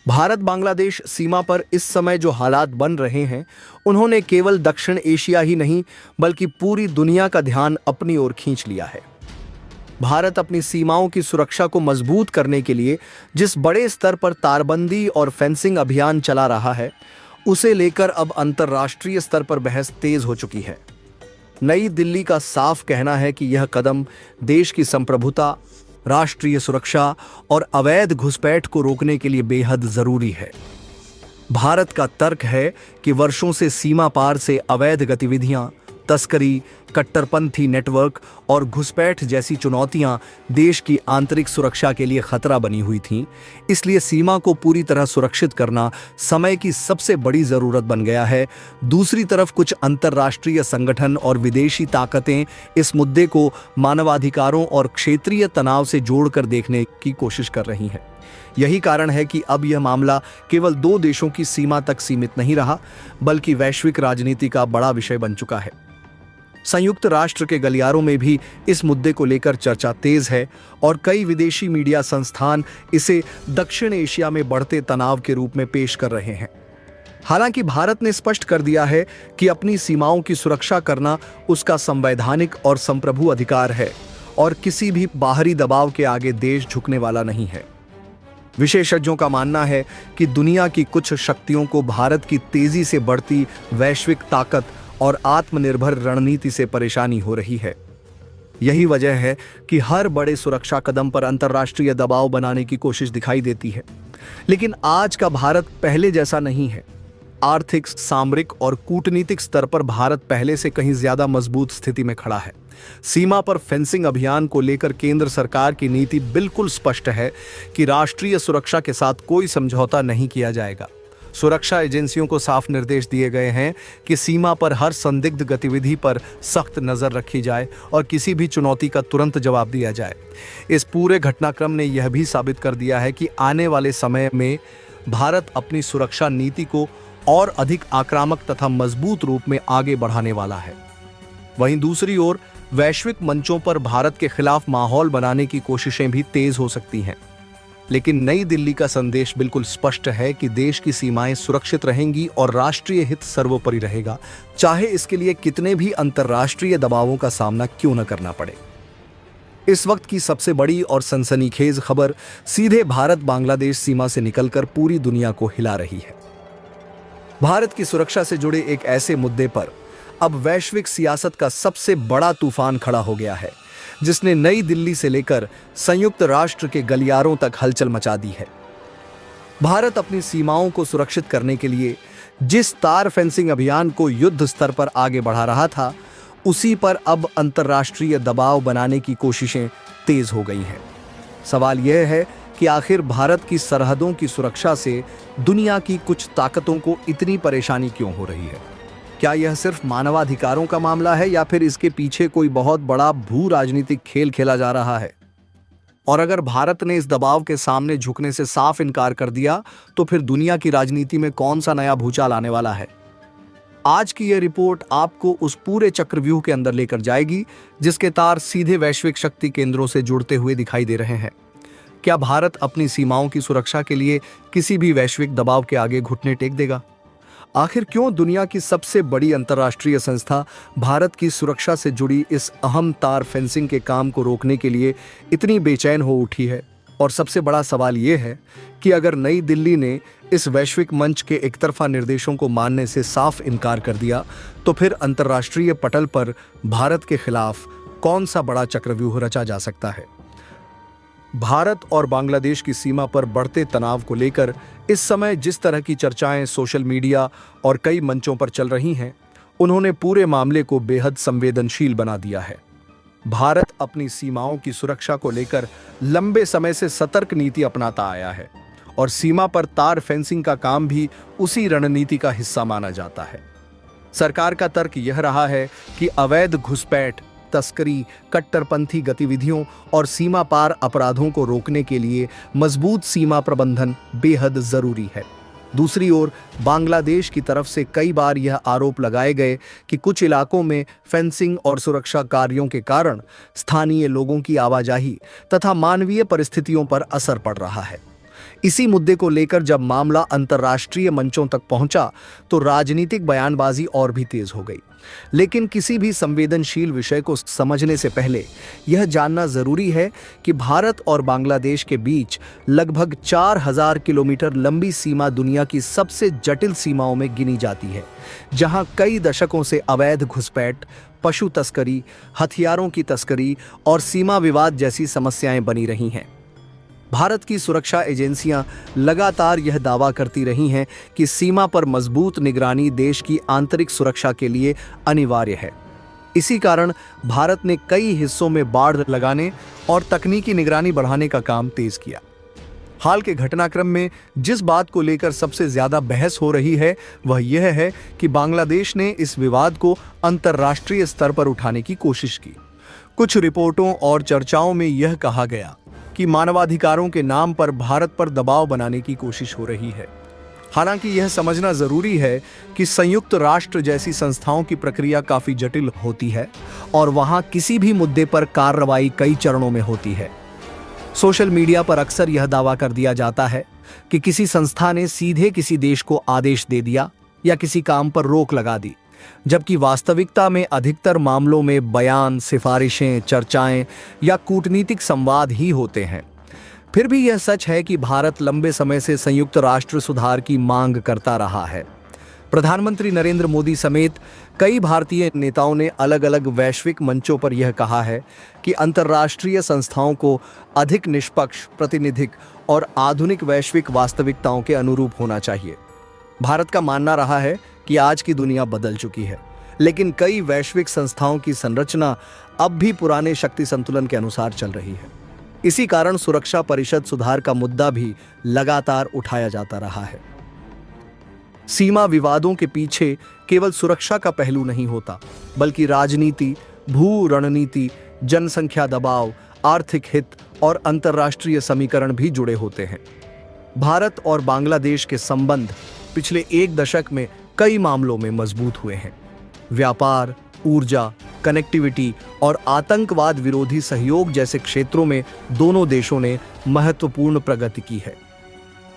भारत बांग्लादेश सीमा पर इस समय जो हालात बन रहे हैं, उन्होंने केवल दक्षिण एशिया ही नहीं बल्कि पूरी दुनिया का ध्यान अपनी ओर खींच लिया है। भारत अपनी सीमाओं की सुरक्षा को मजबूत करने के लिए जिस बड़े स्तर पर तारबंदी और फेंसिंग अभियान चला रहा है, उसे लेकर अब अंतर्राष्ट्रीय स्तर पर बहस तेज हो चुकी है। नई दिल्ली का साफ कहना है कि यह कदम देश की संप्रभुता, राष्ट्रीय सुरक्षा और अवैध घुसपैठ को रोकने के लिए बेहद जरूरी है। भारत का तर्क है कि वर्षों से सीमा पार से अवैध गतिविधियां, तस्करी, कट्टरपंथी नेटवर्क और घुसपैठ जैसी चुनौतियां देश की आंतरिक सुरक्षा के लिए खतरा बनी हुई थीं। इसलिए सीमा को पूरी तरह सुरक्षित करना समय की सबसे बड़ी जरूरत बन गया है। दूसरी तरफ कुछ अंतर्राष्ट्रीय संगठन और विदेशी ताकतें इस मुद्दे को मानवाधिकारों और क्षेत्रीय तनाव से जोड़कर देखने की कोशिश कर रही हैं। यही कारण है कि अब यह मामला केवल दो देशों की सीमा तक सीमित नहीं रहा, बल्कि वैश्विक राजनीति का बड़ा विषय बन चुका है। संयुक्त राष्ट्र के गलियारों में भी इस मुद्दे को लेकर चर्चा तेज है और कई विदेशी मीडिया संस्थान इसे दक्षिण एशिया में बढ़ते तनाव के रूप में पेश कर रहे हैं। हालांकि भारत ने स्पष्ट कर दिया है कि अपनी सीमाओं की सुरक्षा करना उसका संवैधानिक और संप्रभु अधिकार है और किसी भी बाहरी दबाव के आगे देश झुकने वाला नहीं है। विशेषज्ञों का मानना है कि दुनिया की कुछ शक्तियों को भारत की तेजी से बढ़ती वैश्विक ताकत और आत्मनिर्भर रणनीति से परेशानी हो रही है। यही वजह है कि हर बड़े सुरक्षा कदम पर अंतर्राष्ट्रीय दबाव बनाने की कोशिश दिखाई देती है। लेकिन आज का भारत पहले जैसा नहीं है। आर्थिक, सामरिक और कूटनीतिक स्तर पर भारत पहले से कहीं ज्यादा मजबूत स्थिति में खड़ा है। सीमा पर फेंसिंग अभियान को लेकर केंद्र सरकार की नीति बिल्कुल स्पष्ट है कि राष्ट्रीय सुरक्षा के साथ कोई समझौता नहीं किया जाएगा। सुरक्षा एजेंसियों को साफ निर्देश दिए गए हैं कि सीमा पर हर संदिग्ध गतिविधि पर सख्त नजर रखी जाए और किसी भी चुनौती का तुरंत जवाब दिया जाए। इस पूरे घटनाक्रम ने यह भी साबित कर दिया है कि आने वाले समय में भारत अपनी सुरक्षा नीति को और अधिक आक्रामक तथा मजबूत रूप में आगे बढ़ाने वाला है। वहीं दूसरी ओर वैश्विक मंचों पर भारत के खिलाफ माहौल बनाने की कोशिशें भी तेज हो सकती हैं। लेकिन नई दिल्ली का संदेश बिल्कुल स्पष्ट है कि देश की सीमाएं सुरक्षित रहेंगी और राष्ट्रीय हित सर्वोपरि रहेगा, चाहे इसके लिए कितने भी अंतर्राष्ट्रीय दबावों का सामना क्यों न करना पड़े। इस वक्त की सबसे बड़ी और सनसनीखेज खबर सीधे भारत बांग्लादेश सीमा से निकलकर पूरी दुनिया को हिला रही है। भारत की सुरक्षा से जुड़े एक ऐसे मुद्दे पर अब वैश्विक सियासत का सबसे बड़ा तूफान खड़ा हो गया है, जिसने नई दिल्ली से लेकर संयुक्त राष्ट्र के गलियारों तक हलचल मचा दी है। भारत अपनी सीमाओं को सुरक्षित करने के लिए जिस तार फेंसिंग अभियान को युद्ध स्तर पर आगे बढ़ा रहा था, उसी पर अब अंतर्राष्ट्रीय दबाव बनाने की कोशिशें तेज हो गई हैं। सवाल यह है कि आखिर भारत की सरहदों की सुरक्षा से दुनिया की कुछ ताकतों को इतनी परेशानी क्यों हो रही है? क्या यह सिर्फ मानवाधिकारों का मामला है या फिर इसके पीछे कोई बहुत बड़ा भू राजनीतिक खेल खेला जा रहा है? और अगर भारत ने इस दबाव के सामने झुकने से साफ इनकार कर दिया, तो फिर दुनिया की राजनीति में कौन सा नया भूचाल आने वाला है? आज की यह रिपोर्ट आपको उस पूरे चक्रव्यूह के अंदर लेकर जाएगी जिसके तार सीधे वैश्विक शक्ति केंद्रों से जुड़ते हुए दिखाई दे रहे हैं। क्या भारत अपनी सीमाओं की सुरक्षा के लिए किसी भी वैश्विक दबाव के आगे घुटने टेक देगा? आखिर क्यों दुनिया की सबसे बड़ी अंतर्राष्ट्रीय संस्था भारत की सुरक्षा से जुड़ी इस अहम तार फेंसिंग के काम को रोकने के लिए इतनी बेचैन हो उठी है? और सबसे बड़ा सवाल यह है कि अगर नई दिल्ली ने इस वैश्विक मंच के एकतरफा निर्देशों को मानने से साफ इनकार कर दिया, तो फिर अंतर्राष्ट्रीय पटल पर भारत के खिलाफ कौन सा बड़ा चक्रव्यूह रचा जा सकता है? भारत और बांग्लादेश की सीमा पर बढ़ते तनाव को लेकर इस समय जिस तरह की चर्चाएं सोशल मीडिया और कई मंचों पर चल रही हैं, उन्होंने पूरे मामले को बेहद संवेदनशील बना दिया है। भारत अपनी सीमाओं की सुरक्षा को लेकर लंबे समय से सतर्क नीति अपनाता आया है और सीमा पर तार फेंसिंग का काम भी उसी रणनीति का हिस्सा माना जाता है। सरकार का तर्क यह रहा है कि अवैध घुसपैठ, तस्करी, कट्टरपंथी गतिविधियों और सीमा पार अपराधों को रोकने के लिए मजबूत सीमा प्रबंधन बेहद जरूरी है। दूसरी ओर बांग्लादेश की तरफ से कई बार यह आरोप लगाए गए कि कुछ इलाकों में फेंसिंग और सुरक्षा कार्यों के कारण स्थानीय लोगों की आवाजाही तथा मानवीय परिस्थितियों पर असर पड़ रहा है। इसी मुद्दे को लेकर जब मामला अंतर्राष्ट्रीय मंचों तक पहुंचा तो राजनीतिक बयानबाजी और भी तेज हो गई। लेकिन किसी भी संवेदनशील विषय को समझने से पहले यह जानना जरूरी है कि भारत और बांग्लादेश के बीच लगभग 4000 किलोमीटर लंबी सीमा दुनिया की सबसे जटिल सीमाओं में गिनी जाती है, जहां कई दशकों से अवैध घुसपैठ, पशु तस्करी, हथियारों की तस्करी और सीमा विवाद जैसी समस्याएं बनी रही हैं। भारत की सुरक्षा एजेंसियां लगातार यह दावा करती रही हैं कि सीमा पर मजबूत निगरानी देश की आंतरिक सुरक्षा के लिए अनिवार्य है। इसी कारण भारत ने कई हिस्सों में बाड़ लगाने और तकनीकी निगरानी बढ़ाने का काम तेज किया। हाल के घटनाक्रम में जिस बात को लेकर सबसे ज्यादा बहस हो रही है वह यह है कि बांग्लादेश ने इस विवाद को अंतर्राष्ट्रीय स्तर पर उठाने की कोशिश की। कुछ रिपोर्टों और चर्चाओं में यह कहा गया कि मानवाधिकारों के नाम पर भारत पर दबाव बनाने की कोशिश हो रही है। हालांकि यह समझना जरूरी है कि संयुक्त राष्ट्र जैसी संस्थाओं की प्रक्रिया काफी जटिल होती है और वहां किसी भी मुद्दे पर कार्रवाई कई चरणों में होती है। सोशल मीडिया पर अक्सर यह दावा कर दिया जाता है कि किसी संस्था ने सीधे किसी देश को आदेश दे दिया या किसी काम पर रोक लगा दी, जबकि वास्तविकता में अधिकतर मामलों में बयान, सिफारिशें, चर्चाएं या कूटनीतिक संवाद ही होते हैं। फिर भी यह सच है कि भारत लंबे समय से संयुक्त राष्ट्र सुधार की मांग करता रहा है। प्रधानमंत्री नरेंद्र मोदी समेत कई भारतीय नेताओं ने अलग अलग वैश्विक मंचों पर यह कहा है कि अंतर्राष्ट्रीय संस्थाओं को अधिक निष्पक्ष, प्रातिनिधिक और आधुनिक वैश्विक वास्तविकताओं के अनुरूप होना चाहिए। भारत का मानना रहा है कि आज की दुनिया बदल चुकी है, लेकिन कई वैश्विक संस्थाओं की संरचना अब भी पुराने शक्ति संतुलन के अनुसार चल रही है। इसी कारण सुरक्षा परिषद सुधार का मुद्दा भी लगातार उठाया जाता रहा है। सीमा विवादों के पीछे केवल सुरक्षा का पहलू नहीं होता, बल्कि राजनीति, भू रणनीति, जनसंख्या दबाव, आर्थिक हित और अंतर्राष्ट्रीय समीकरण भी जुड़े होते हैं। भारत और बांग्लादेश के संबंध पिछले एक दशक में कई मामलों में मजबूत हुए हैं। व्यापार, ऊर्जा, कनेक्टिविटी और आतंकवाद विरोधी सहयोग जैसे क्षेत्रों में दोनों देशों ने महत्वपूर्ण प्रगति की है।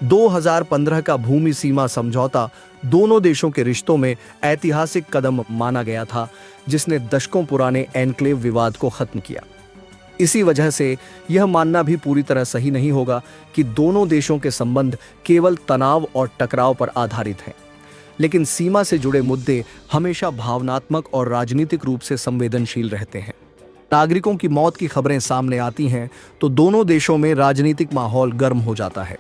2015 का भूमि सीमा समझौता दोनों देशों के रिश्तों में ऐतिहासिक कदम माना गया था, जिसने दशकों पुराने एनक्लेव विवाद को खत्म किया। इसी वजह से यह मानना भी पूरी तरह सही नहीं होगा कि दोनों देशों के संबंध केवल तनाव और टकराव पर आधारित हैं। लेकिन सीमा से जुड़े मुद्दे हमेशा भावनात्मक और राजनीतिक रूप से संवेदनशील रहते हैं। नागरिकों की मौत की खबरें सामने आती हैं तो दोनों देशों में राजनीतिक माहौल गर्म हो जाता है।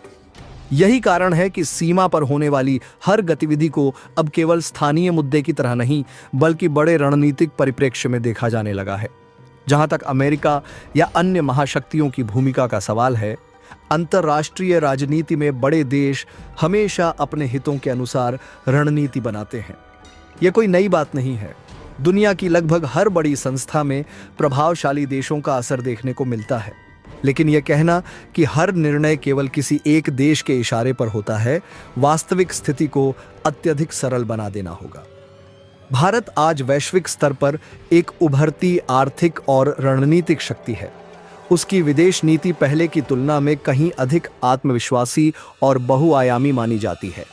यही कारण है कि सीमा पर होने वाली हर गतिविधि को अब केवल स्थानीय मुद्दे की तरह नहीं, बल्कि बड़े रणनीतिक परिप्रेक्ष्य में देखा जाने लगा है। जहां तक अमेरिका या अन्य महाशक्तियों की भूमिका का सवाल है, अंतर्राष्ट्रीय राजनीति में बड़े देश हमेशा अपने हितों के अनुसार रणनीति बनाते हैं। यह कोई नई बात नहीं है। दुनिया की लगभग हर बड़ी संस्था में प्रभावशाली देशों का असर देखने को मिलता है। लेकिन यह कहना कि हर निर्णय केवल किसी एक देश के इशारे पर होता है, वास्तविक स्थिति को अत्यधिक सरल बना देना होगा। भारत आज वैश्विक स्तर पर एक उभरती आर्थिक और रणनीतिक शक्ति है। उसकी विदेश नीति पहले की तुलना में कहीं अधिक आत्मविश्वासी और बहुआयामी मानी जाती है।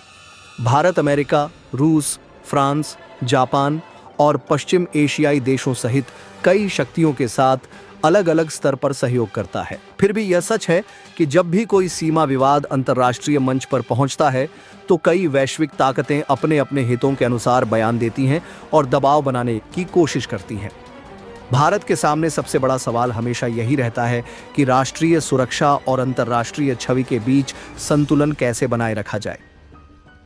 भारत अमेरिका, रूस, फ्रांस, जापान और पश्चिम एशियाई देशों सहित कई शक्तियों के साथ अलग अलग स्तर पर सहयोग करता है। फिर भी यह सच है कि जब भी कोई सीमा विवाद अंतर्राष्ट्रीय मंच पर पहुंचता है तो कई वैश्विक ताकतें अपने अपने हितों के अनुसार बयान देती हैं और दबाव बनाने की कोशिश करती हैं। भारत के सामने सबसे बड़ा सवाल हमेशा यही रहता है कि राष्ट्रीय सुरक्षा और अंतर्राष्ट्रीय छवि के बीच संतुलन कैसे बनाए रखा जाए।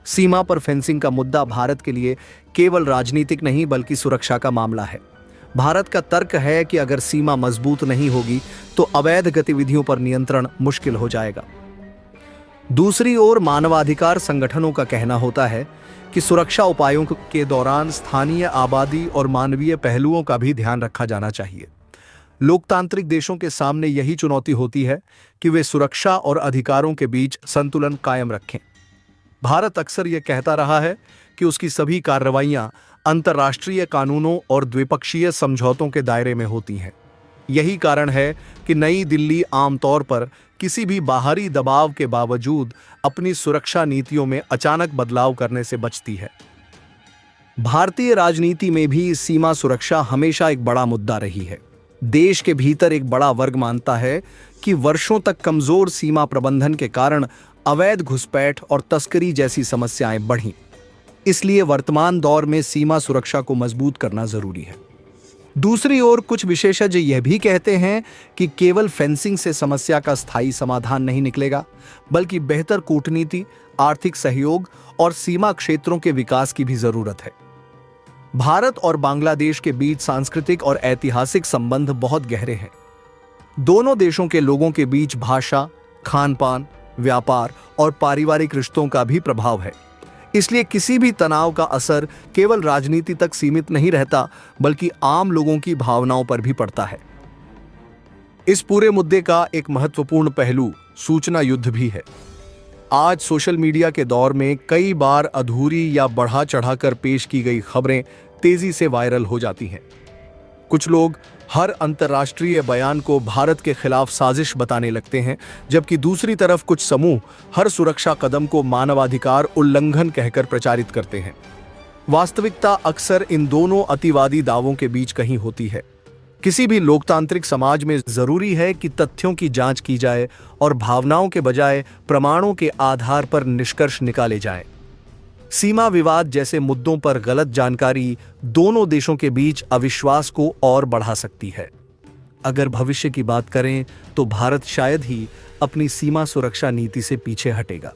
सीमा पर फेंसिंग का मुद्दा भारत के लिए केवल राजनीतिक नहीं बल्कि सुरक्षा का मामला है। भारत का तर्क है कि अगर सीमा मजबूत नहीं होगी तो अवैध गतिविधियों पर नियंत्रण मुश्किल हो जाएगा। दूसरी ओर मानवाधिकार संगठनों का कहना होता है कि सुरक्षा उपायों के दौरान स्थानीय आबादी और मानवीय पहलुओं का भी ध्यान रखा जाना चाहिए। लोकतांत्रिक देशों के सामने यही चुनौती होती है कि वे सुरक्षा और अधिकारों के बीच संतुलन कायम रखें। भारत अक्सर यह कहता रहा है कि उसकी सभी कार्रवाइयां अंतर्राष्ट्रीय कानूनों और द्विपक्षीय समझौतों के दायरे में होती हैं। यही कारण है कि नई दिल्ली आमतौर पर किसी भी बाहरी दबाव के बावजूद अपनी सुरक्षा नीतियों में अचानक बदलाव करने से बचती है। भारतीय राजनीति में भी सीमा सुरक्षा हमेशा एक बड़ा मुद्दा रही है। देश के भीतर एक बड़ा वर्ग मानता है कि वर्षों तक कमजोर सीमा प्रबंधन के कारण अवैध घुसपैठ और तस्करी जैसी समस्याएं बढ़ीं। इसलिए वर्तमान दौर में सीमा सुरक्षा को मजबूत करना जरूरी है। दूसरी ओर कुछ विशेषज्ञ यह भी कहते हैं कि केवल फेंसिंग से समस्या का स्थायी समाधान नहीं निकलेगा, बल्कि बेहतर कूटनीति, आर्थिक सहयोग और सीमा क्षेत्रों के विकास की भी जरूरत है। भारत और बांग्लादेश के बीच सांस्कृतिक और ऐतिहासिक संबंध बहुत गहरे हैं। दोनों देशों के लोगों के बीच भाषा, खान-पान, व्यापार और पारिवारिक रिश्तों का भी प्रभाव है। इसलिए किसी भी तनाव का असर केवल राजनीति तक सीमित नहीं रहता, बल्कि आम लोगों की भावनाओं पर भी पड़ता है। इस पूरे मुद्दे का एक महत्वपूर्ण पहलू सूचना युद्ध भी है। आज सोशल मीडिया के दौर में कई बार अधूरी या बढ़ा चढ़ाकर पेश की गई खबरें तेजी से वायरल हो जाती हैं। कुछ लोग हर अंतर्राष्ट्रीय बयान को भारत के खिलाफ साजिश बताने लगते हैं, जबकि दूसरी तरफ कुछ समूह हर सुरक्षा कदम को मानवाधिकार उल्लंघन कहकर प्रचारित करते हैं। वास्तविकता अक्सर इन दोनों अतिवादी दावों के बीच कहीं होती है। किसी भी लोकतांत्रिक समाज में जरूरी है कि तथ्यों की जांच की जाए और भावनाओं के बजाय प्रमाणों के आधार पर निष्कर्ष निकाले जाएं। सीमा विवाद जैसे मुद्दों पर गलत जानकारी दोनों देशों के बीच अविश्वास को और बढ़ा सकती है। अगर भविष्य की बात करें तो भारत शायद ही अपनी सीमा सुरक्षा नीति से पीछे हटेगा।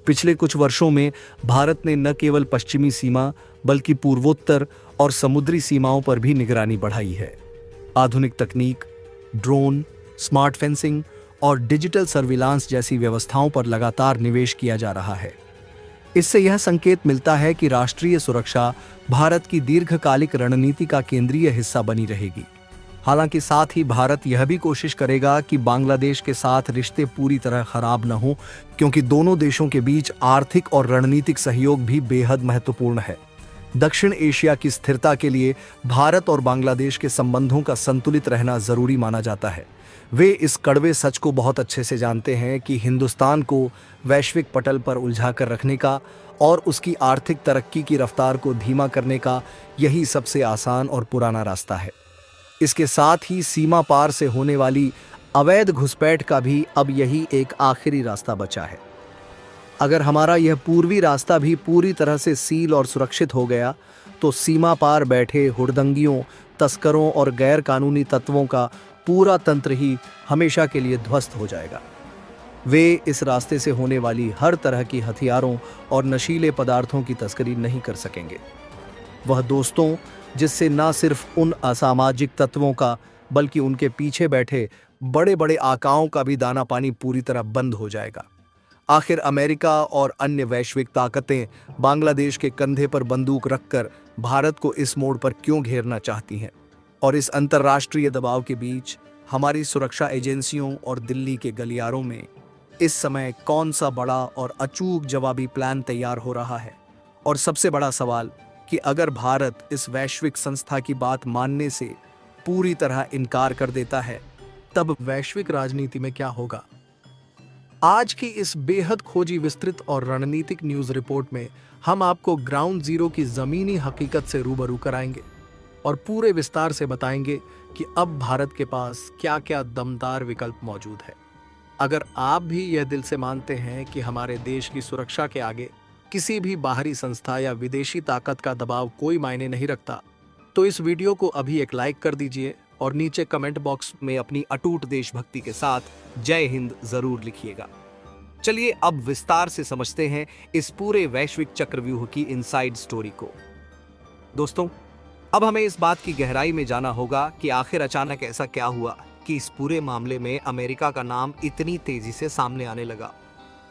पिछले कुछ वर्षों में भारत ने न केवल पश्चिमी सीमा बल्कि पूर्वोत्तर और समुद्री सीमाओं पर भी निगरानी बढ़ाई है। आधुनिक तकनीक, ड्रोन, स्मार्ट फेंसिंग और डिजिटल सर्विलांस जैसी व्यवस्थाओं पर लगातार निवेश किया जा रहा है। इससे यह संकेत मिलता है कि राष्ट्रीय सुरक्षा भारत की दीर्घकालिक रणनीति का केंद्रीय हिस्सा बनी रहेगी। हालांकि साथ ही भारत यह भी कोशिश करेगा कि बांग्लादेश के साथ रिश्ते पूरी तरह खराब न हों, क्योंकि दोनों देशों के बीच आर्थिक और रणनीतिक सहयोग भी बेहद महत्वपूर्ण है। दक्षिण एशिया की स्थिरता के लिए भारत और बांग्लादेश के संबंधों का संतुलित रहना जरूरी माना जाता है। वे इस कड़वे सच को बहुत अच्छे से जानते हैं कि हिंदुस्तान को वैश्विक पटल पर उलझा कर रखने का और उसकी आर्थिक तरक्की की रफ्तार को धीमा करने का यही सबसे आसान और पुराना रास्ता है। इसके साथ ही सीमा पार से होने वाली अवैध घुसपैठ का भी अब यही एक आखिरी रास्ता बचा है। अगर हमारा यह पूर्वी रास्ता भी पूरी तरह से सील और सुरक्षित हो गया, तो सीमा पार बैठे हुड़दंगियों, तस्करों और गैर कानूनी तत्वों का पूरा तंत्र ही हमेशा के लिए ध्वस्त हो जाएगा। वे इस रास्ते से होने वाली हर तरह की हथियारों और नशीले पदार्थों की तस्करी नहीं कर सकेंगे। वह दोस्तों, जिससे न सिर्फ उन असामाजिक तत्वों का बल्कि उनके पीछे बैठे बड़े बड़े आकाओं का भी दाना पानी पूरी तरह बंद हो जाएगा। आखिर अमेरिका और अन्य वैश्विक ताकतें बांग्लादेश के कंधे पर बंदूक रखकर भारत को इस मोड़ पर क्यों घेरना चाहती हैं? और इस अंतर्राष्ट्रीय दबाव के बीच हमारी सुरक्षा एजेंसियों और दिल्ली के गलियारों में इस समय कौन सा बड़ा और अचूक जवाबी प्लान तैयार हो रहा है? और सबसे बड़ा सवाल कि अगर भारत इस वैश्विक संस्था की बात मानने से पूरी तरह इनकार कर देता है, तब वैश्विक राजनीति में क्या होगा? आज की इस बेहद खोजी, विस्तृत और रणनीतिक न्यूज़ रिपोर्ट में हम आपको ग्राउंड जीरो की ज़मीनी हकीकत से रूबरू कराएंगे और पूरे विस्तार से बताएंगे कि अब भारत के पास क्या क्या दमदार विकल्प मौजूद है। अगर आप भी यह दिल से मानते हैं कि हमारे देश की सुरक्षा के आगे किसी भी बाहरी संस्था या विदेशी ताकत का दबाव कोई मायने नहीं रखता, तो इस वीडियो को अभी एक लाइक कर दीजिए और नीचे कमेंट बॉक्स में अपनी अटूट देशभक्ति के साथ जय हिंद जरूर लिखिएगा। चलिए अब विस्तार से समझते हैं इस पूरे वैश्विक चक्रव्यूह की इनसाइड स्टोरी को। दोस्तों, अब हमें इस बात की गहराई में जाना होगा कि आखिर अचानक ऐसा क्या हुआ कि इस पूरे मामले में अमेरिका का नाम इतनी तेजी से सामने आने लगा।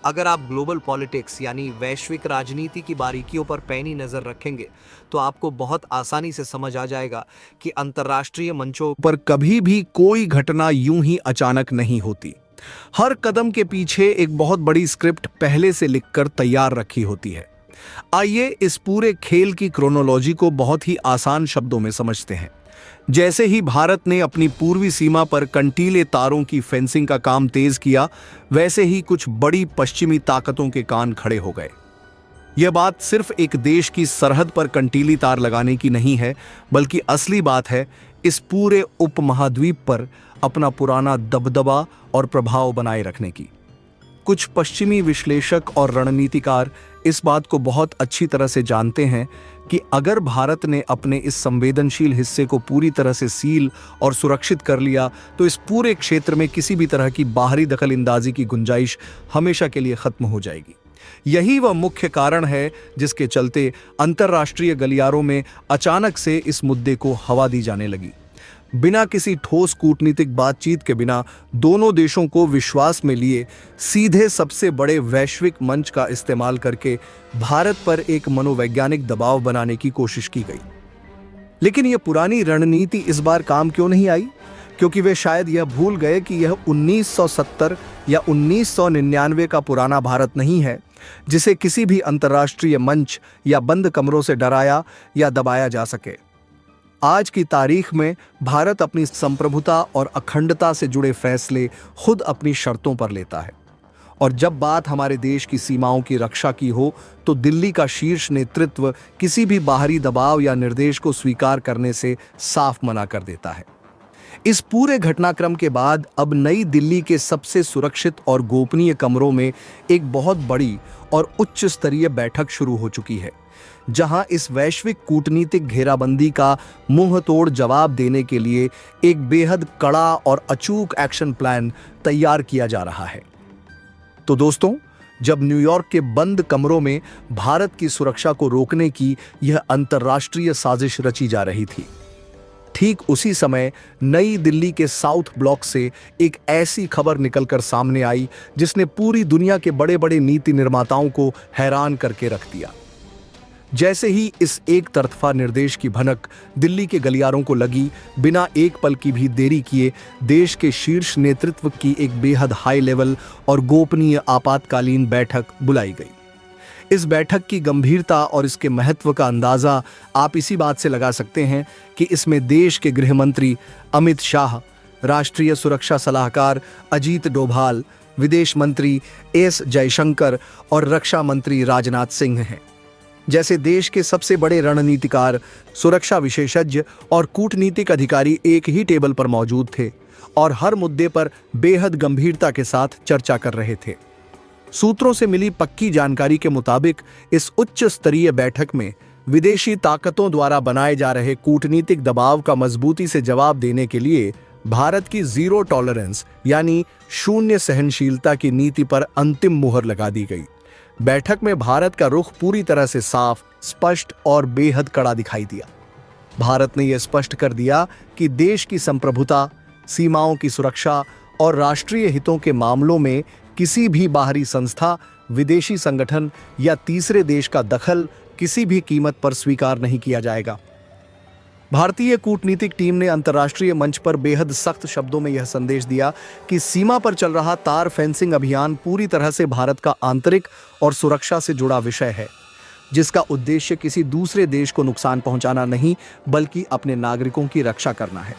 अगर आप ग्लोबल पॉलिटिक्स यानी वैश्विक राजनीति की बारीकियों पर पैनी नजर रखेंगे तो आपको बहुत आसानी से समझ आ जाएगा कि अंतर्राष्ट्रीय मंचों पर कभी भी कोई घटना यूं ही अचानक नहीं होती। हर कदम के पीछे एक बहुत बड़ी स्क्रिप्ट पहले से लिखकर तैयार रखी होती है। आइए इस पूरे खेल की क्रोनोलॉजी को बहुत ही आसान शब्दों में समझते हैं। जैसे ही भारत ने अपनी पूर्वी सीमा पर कंटीले तारों की फेंसिंग का काम तेज किया, वैसे ही कुछ बड़ी पश्चिमी ताकतों के कान खड़े हो गए। यह बात सिर्फ एक देश की सरहद पर कंटीली तार लगाने की नहीं है, बल्कि असली बात है इस पूरे उपमहाद्वीप पर अपना पुराना दबदबा और प्रभाव बनाए रखने की। कुछ पश्चिमी विश्लेषक और रणनीतिकार इस बात को बहुत अच्छी तरह से जानते हैं कि अगर भारत ने अपने इस संवेदनशील हिस्से को पूरी तरह से सील और सुरक्षित कर लिया, तो इस पूरे क्षेत्र में किसी भी तरह की बाहरी दखलंदाजी की गुंजाइश हमेशा के लिए खत्म हो जाएगी। यही वह मुख्य कारण है जिसके चलते अंतर्राष्ट्रीय गलियारों में अचानक से इस मुद्दे को हवा दी जाने लगी। बिना किसी ठोस कूटनीतिक बातचीत के बिना दोनों देशों को विश्वास में लिए सीधे सबसे बड़े वैश्विक मंच का इस्तेमाल करके भारत पर एक मनोवैज्ञानिक दबाव बनाने की कोशिश की गई। लेकिन यह पुरानी रणनीति इस बार काम क्यों नहीं आई? क्योंकि वे शायद यह भूल गए कि यह 1970 या 1999 का पुराना भारत नहीं है जिसे किसी भी अंतर्राष्ट्रीय मंच या बंद कमरों से डराया या दबाया जा सके। आज की तारीख में भारत अपनी संप्रभुता और अखंडता से जुड़े फैसले खुद अपनी शर्तों पर लेता है, और जब बात हमारे देश की सीमाओं की रक्षा की हो तो दिल्ली का शीर्ष नेतृत्व किसी भी बाहरी दबाव या निर्देश को स्वीकार करने से साफ मना कर देता है। इस पूरे घटनाक्रम के बाद अब नई दिल्ली के सबसे सुरक्षित और गोपनीय कमरों में एक बहुत बड़ी और उच्च स्तरीय बैठक शुरू हो चुकी है, जहां इस वैश्विक कूटनीतिक घेराबंदी का मुंह तोड़ जवाब देने के लिए एक बेहद कड़ा और अचूक एक्शन प्लान तैयार किया जा रहा है। तो दोस्तों, जब न्यूयॉर्क के बंद कमरों में भारत की सुरक्षा को रोकने की यह अंतर्राष्ट्रीय साजिश रची जा रही थी, ठीक उसी समय नई दिल्ली के साउथ ब्लॉक से एक ऐसी खबर निकलकर सामने आई जिसने पूरी दुनिया के बड़े बड़े नीति निर्माताओं को हैरान करके रख दिया। जैसे ही इस एक तरफा निर्देश की भनक दिल्ली के गलियारों को लगी, बिना एक पल की भी देरी किए देश के शीर्ष नेतृत्व की एक बेहद हाई लेवल और गोपनीय आपातकालीन बैठक बुलाई गई। इस बैठक की गंभीरता और इसके महत्व का अंदाजा आप इसी बात से लगा सकते हैं कि इसमें देश के गृह मंत्री अमित शाह, राष्ट्रीय सुरक्षा सलाहकार अजीत डोभाल, विदेश मंत्री एस जयशंकर और रक्षा मंत्री राजनाथ सिंह हैं। जैसे देश के सबसे बड़े रणनीतिकार, सुरक्षा विशेषज्ञ और कूटनीतिक अधिकारी एक ही टेबल पर मौजूद थे और हर मुद्दे पर बेहद गंभीरता के साथ चर्चा कर रहे थे। सूत्रों से मिली पक्की जानकारी के मुताबिक इस उच्च स्तरीय बैठक में विदेशी ताकतों द्वारा बनाए जा रहे कूटनीतिक दबाव का मजबूती से जवाब देने के लिए भारत की जीरो टॉलरेंस यानी शून्य सहनशीलता की नीति पर अंतिम मुहर लगा दी गई। बैठक में भारत का रुख पूरी तरह से साफ, स्पष्ट और बेहद कड़ा दिखाई दिया। भारत ने यह स्पष्ट कर दिया कि देश की संप्रभुता, सीमाओं की सुरक्षा और राष्ट्रीय हितों के मामलों में किसी भी बाहरी संस्था, विदेशी संगठन या तीसरे देश का दखल किसी भी कीमत पर स्वीकार नहीं किया जाएगा। भारतीय कूटनीतिक टीम ने अंतर्राष्ट्रीय मंच पर बेहद सख्त शब्दों में यह संदेश दिया कि सीमा पर चल रहा तार फेंसिंग अभियान पूरी तरह से भारत का आंतरिक और सुरक्षा से जुड़ा विषय है, जिसका उद्देश्य किसी दूसरे देश को नुकसान पहुंचाना नहीं, बल्कि अपने नागरिकों की रक्षा करना है।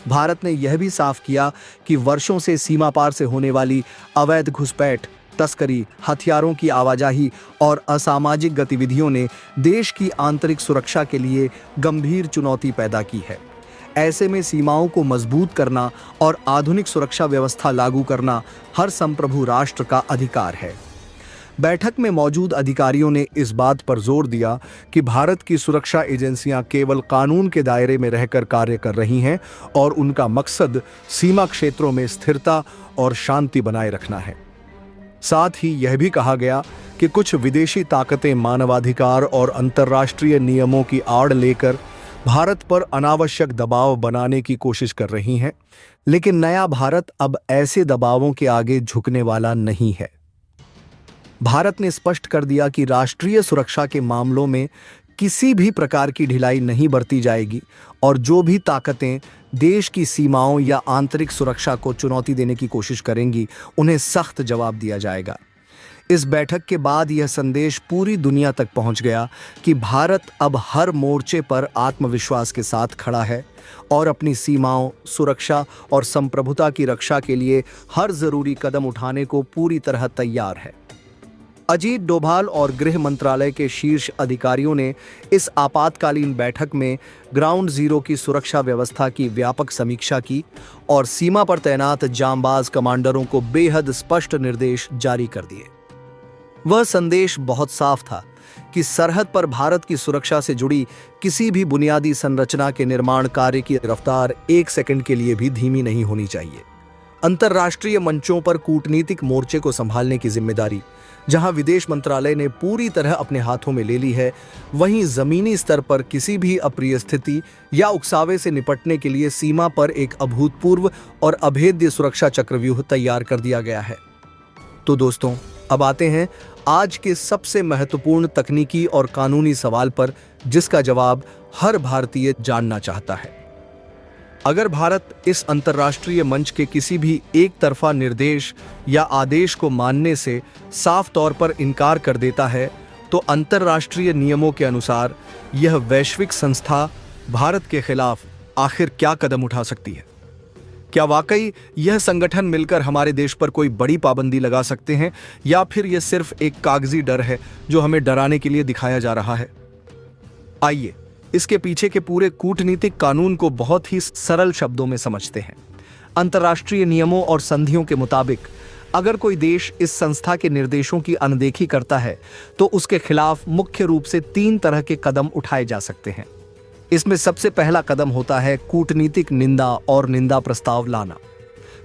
भारत ने यह भी साफ किया कि वर्षों से सीमा पार से होने वाली अवैध घुसपैठ, तस्करी, हथियारों की आवाजाही और असामाजिक गतिविधियों ने देश की आंतरिक सुरक्षा के लिए गंभीर चुनौती पैदा की है। ऐसे में सीमाओं को मजबूत करना और आधुनिक सुरक्षा व्यवस्था लागू करना हर संप्रभु राष्ट्र का अधिकार है। बैठक में मौजूद अधिकारियों ने इस बात पर जोर दिया कि भारत की सुरक्षा एजेंसियां केवल कानून के दायरे में रहकर कार्य कर रही हैं और उनका मकसद सीमा क्षेत्रों में स्थिरता और शांति बनाए रखना है। साथ ही यह भी कहा गया कि कुछ विदेशी ताकतें मानवाधिकार और अंतर्राष्ट्रीय नियमों की आड़ लेकर भारत पर अनावश्यक दबाव बनाने की कोशिश कर रही हैं, लेकिन नया भारत अब ऐसे दबावों के आगे झुकने वाला नहीं है। भारत ने स्पष्ट कर दिया कि राष्ट्रीय सुरक्षा के मामलों में किसी भी प्रकार की ढिलाई नहीं बरती जाएगी और जो भी ताकतें देश की सीमाओं या आंतरिक सुरक्षा को चुनौती देने की कोशिश करेंगी, उन्हें सख्त जवाब दिया जाएगा। इस बैठक के बाद यह संदेश पूरी दुनिया तक पहुंच गया कि भारत अब हर मोर्चे पर आत्मविश्वास के साथ खड़ा है और अपनी सीमाओं, सुरक्षा और संप्रभुता की रक्षा के लिए हर जरूरी कदम उठाने को पूरी तरह तैयार है। अजीत डोभाल और गृह मंत्रालय के शीर्ष अधिकारियों ने इस आपातकालीन बैठक में ग्राउंड जीरो की सुरक्षा व्यवस्था की व्यापक समीक्षा की और सीमा पर तैनात जांबाज कमांडरों को बेहद स्पष्ट निर्देश जारी कर दिए। वह संदेश बहुत साफ था कि सरहद पर भारत की सुरक्षा से जुड़ी किसी भी बुनियादी संरचना के निर्माण कार्य की रफ्तार एक सेकंड के लिए भी धीमी नहीं होनी चाहिए। अंतर्राष्ट्रीय मंचों पर कूटनीतिक मोर्चे को संभालने की जिम्मेदारी जहां विदेश मंत्रालय ने पूरी तरह अपने हाथों में ले ली है, वहीं जमीनी स्तर पर किसी भी अप्रिय स्थिति या उकसावे से निपटने के लिए सीमा पर एक अभूतपूर्व और अभेद्य सुरक्षा चक्रव्यूह तैयार कर दिया गया है। तो दोस्तों, अब आते हैं आज के सबसे महत्वपूर्ण तकनीकी और कानूनी सवाल पर, जिसका जवाब हर भारतीय जानना चाहता है। अगर भारत इस अंतर्राष्ट्रीय मंच के किसी भी एक तरफा निर्देश या आदेश को मानने से साफ तौर पर इनकार कर देता है, तो अंतर्राष्ट्रीय नियमों के अनुसार यह वैश्विक संस्था भारत के खिलाफ आखिर क्या कदम उठा सकती है? क्या वाकई यह संगठन मिलकर हमारे देश पर कोई बड़ी पाबंदी लगा सकते हैं, या फिर यह सिर्फ एक कागजी डर है जो हमें डराने के लिए दिखाया जा रहा है? आइए इसके पीछे के पूरे कूटनीतिक कानून को बहुत ही सरल शब्दों में समझते हैं। अंतर्राष्ट्रीय नियमों और संधियों के मुताबिक अगर कोई देश इस संस्था के निर्देशों की अनदेखी करता है, तो उसके खिलाफ मुख्य रूप से 3 तरह के कदम उठाए जा सकते हैं। इसमें सबसे पहला कदम होता है कूटनीतिक निंदा और निंदा प्रस्ताव लाना।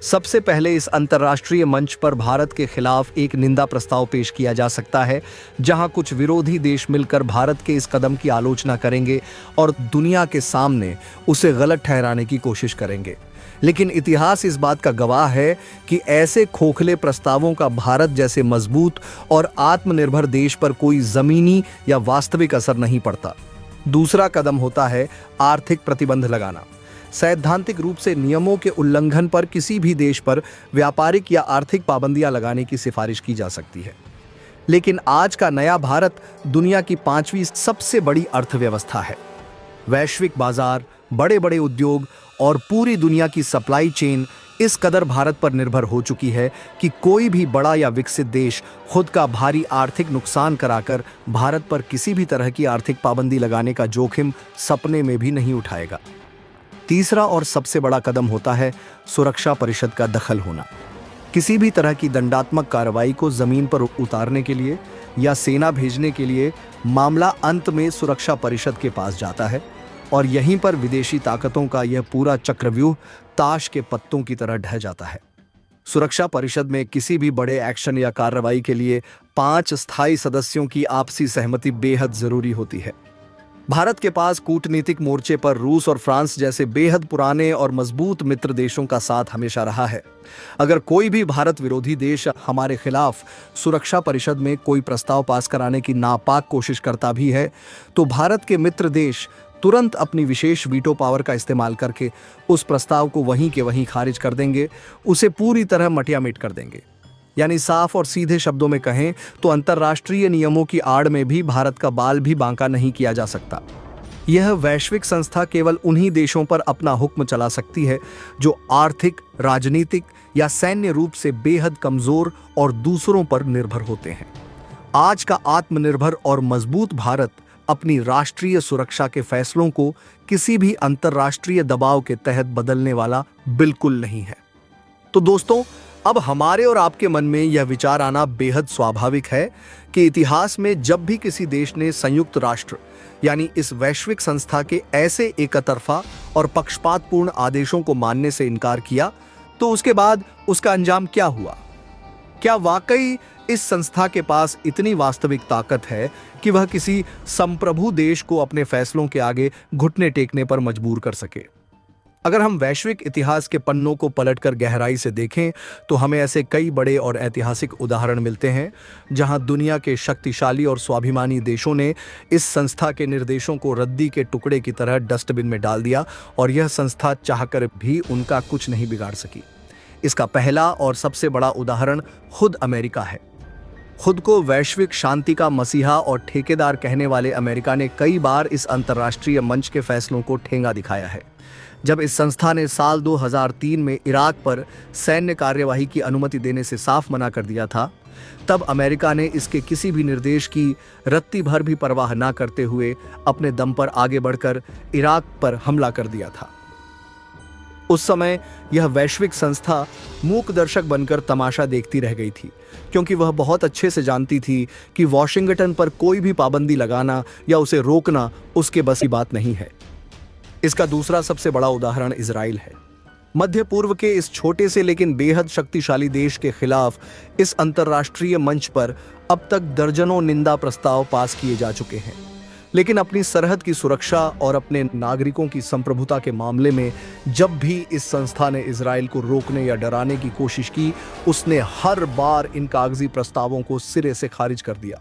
सबसे पहले इस अंतर्राष्ट्रीय मंच पर भारत के खिलाफ एक निंदा प्रस्ताव पेश किया जा सकता है, जहां कुछ विरोधी देश मिलकर भारत के इस कदम की आलोचना करेंगे और दुनिया के सामने उसे गलत ठहराने की कोशिश करेंगे। लेकिन इतिहास इस बात का गवाह है कि ऐसे खोखले प्रस्तावों का भारत जैसे मजबूत और आत्मनिर्भर देश पर कोई जमीनी या वास्तविक असर नहीं पड़ता। दूसरा कदम होता है आर्थिक प्रतिबंध लगाना। सैद्धांतिक रूप से नियमों के उल्लंघन पर किसी भी देश पर व्यापारिक या आर्थिक पाबंदियां लगाने की सिफारिश की जा सकती है। लेकिन आज का नया भारत दुनिया की 5वीं सबसे बड़ी अर्थव्यवस्था है। वैश्विक बाजार, बड़े बड़े उद्योग और पूरी दुनिया की सप्लाई चेन इस कदर भारत पर निर्भर हो चुकी है कि कोई भी बड़ा या विकसित देश खुद का भारी आर्थिक नुकसान कराकर भारत पर किसी भी तरह की आर्थिक पाबंदी लगाने का जोखिम सपने में भी नहीं उठाएगा। तीसरा और सबसे बड़ा कदम होता है सुरक्षा परिषद का दखल होना। किसी भी तरह की दंडात्मक कार्रवाई को जमीन पर उतारने के लिए या सेना भेजने के लिए मामला अंत में सुरक्षा परिषद के पास जाता है और यहीं पर विदेशी ताकतों का यह पूरा चक्रव्यूह ताश के पत्तों की तरह ढह जाता है। सुरक्षा परिषद में किसी भी बड़े एक्शन या कार्रवाई के लिए 5 स्थायी सदस्यों की आपसी सहमति बेहद जरूरी होती है। भारत के पास कूटनीतिक मोर्चे पर रूस और फ्रांस जैसे बेहद पुराने और मजबूत मित्र देशों का साथ हमेशा रहा है। अगर कोई भी भारत विरोधी देश हमारे खिलाफ सुरक्षा परिषद में कोई प्रस्ताव पास कराने की नापाक कोशिश करता भी है, तो भारत के मित्र देश तुरंत अपनी विशेष वीटो पावर का इस्तेमाल करके उस प्रस्ताव को वहीं के वहीं खारिज कर देंगे, उसे पूरी तरह मटियामिट कर देंगे। यानी साफ और सीधे शब्दों में कहें तो अंतर्राष्ट्रीय नियमों की आड़ में भी भारत का बाल भी बांका नहीं किया जा सकता। यह वैश्विक संस्था केवल उन्हीं देशों पर अपना हुक्म चला सकती है जो आर्थिक, राजनीतिक या सैन्य रूप से बेहद कमजोर और दूसरों पर निर्भर होते हैं। आज का आत्मनिर्भर और मजबूत भारत अपनी राष्ट्रीय सुरक्षा के फैसलों को किसी भी अंतर्राष्ट्रीय दबाव के तहत बदलने वाला बिल्कुल नहीं है। तो दोस्तों, अब हमारे और आपके मन में यह विचार आना बेहद स्वाभाविक है कि इतिहास में जब भी किसी देश ने संयुक्त राष्ट्र यानी इस वैश्विक संस्था के ऐसे एकतरफा और पक्षपातपूर्ण आदेशों को मानने से इनकार किया, तो उसके बाद उसका अंजाम क्या हुआ? क्या वाकई इस संस्था के पास इतनी वास्तविक ताकत है कि वह किसी संप्रभु देश को अपने फैसलों के आगे घुटने टेकने पर मजबूर कर सके? अगर हम वैश्विक इतिहास के पन्नों को पलटकर गहराई से देखें तो हमें ऐसे कई बड़े और ऐतिहासिक उदाहरण मिलते हैं जहां दुनिया के शक्तिशाली और स्वाभिमानी देशों ने इस संस्था के निर्देशों को रद्दी के टुकड़े की तरह डस्टबिन में डाल दिया और यह संस्था चाहकर भी उनका कुछ नहीं बिगाड़ सकी। इसका पहला और सबसे बड़ा उदाहरण खुद अमेरिका है। खुद को वैश्विक शांति का मसीहा और ठेकेदार कहने वाले अमेरिका ने कई बार इस अंतर्राष्ट्रीय मंच के फैसलों को ठेंगा दिखाया है। जब इस संस्था ने साल 2003 में इराक पर सैन्य कार्यवाही की अनुमति देने से साफ मना कर दिया था, तब अमेरिका ने इसके किसी भी निर्देश की रत्ती भर भी परवाह न करते हुए अपने दम पर आगे बढ़कर इराक पर हमला कर दिया था। उस समय यह वैश्विक संस्था मूक दर्शक बनकर तमाशा देखती रह गई थी, क्योंकि वह बहुत अच्छे से जानती थी कि वॉशिंगटन पर कोई भी पाबंदी लगाना या उसे रोकना उसके बस की बात नहीं है। इसका दूसरा सबसे बड़ा उदाहरण इजराइल है। मध्य पूर्व के इस छोटे से लेकिन बेहद शक्तिशाली देश के खिलाफ इस अंतर्राष्ट्रीय मंच पर अब तक दर्जनों निंदा प्रस्ताव पास किए जा चुके हैं, लेकिन अपनी सरहद की सुरक्षा और अपने नागरिकों की संप्रभुता के मामले में जब भी इस संस्था ने इजराइल को रोकने या डराने की कोशिश की, उसने हर बार इन कागजी प्रस्तावों को सिरे से खारिज कर दिया।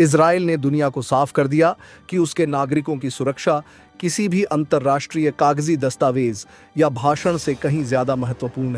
इजराइल ने दुनिया को साफ कर दिया कि उसके नागरिकों की सुरक्षा किसी भी अंतर्राष्ट्रीय कागजी दस्तावेज या भाषण से कहीं ज्यादा महत्वपूर्ण है।